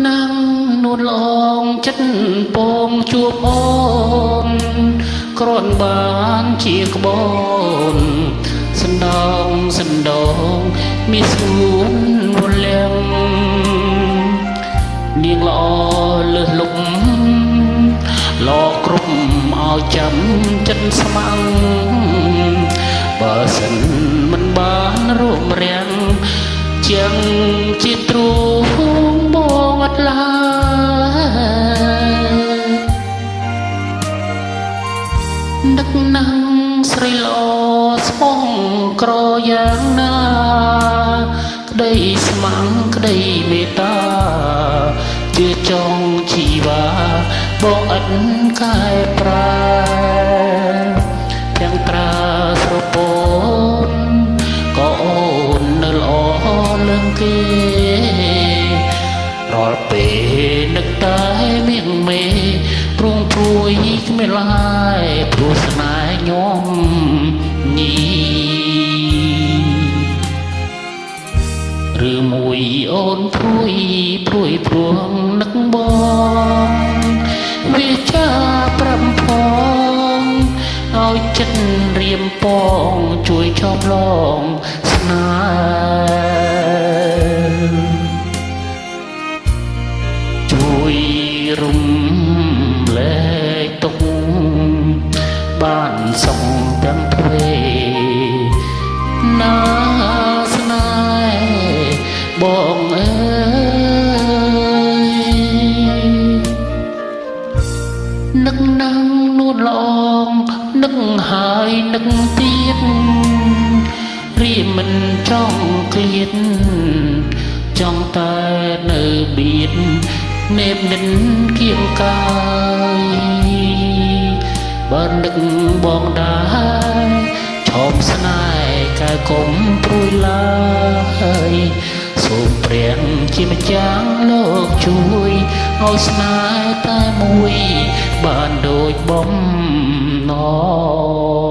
นั่งนูนลองចិត្តពងជួបអូនក្រនបានជាក្បូនសណ្ដងសណ្ដងមានស្ងួនវលៀងនាងល្អលើសលុកលោកគ្រប់ឲ្យចាំចិត្តស្មាំងបើសិនមិនបានរួមរាំងជាងជាទ្រូងបងអត់ឡើយនឹកណាំងស្រីល្អស្មងក្រយ៉ាងណាក្តីស្មាំងក្តីមេត្តាជឿចង់ជីវ៉ាបងអត់កែប្រែទាំងត្រាស្រពោនក៏អូននៅល្អលើងគេរាល់ពេលនឹកតែមៀងមេព្រួងព្រួយគ្មានឡើយព្រោះស្នេហ៍ញោមញីឬមួយអូនព្រួយព្រួយព្រួងនឹកបងវាចាប្រំផងឲ្យចិត្តរៀមពងជួយឈប់ឡងស្នេហ៍ជួយរំលែកទុកបានសុខទាំងទ្វេណាស្នេហ៍បងអើយនឹកណាំងនួនល្អងនឹកហើយនឹកទៀតរៀមមិនចង់ឃ្លៀតចង់តែនៅបៀតនេបនិនគៀងកាយបើនឹកបងដែរឈប់ស្នេហ៍កែកុំព្រួយឡើយសូមព្រះជាម្ចាស់លោកជួយឲ្យស្នេហ៍តែមួយបានដូចបំណង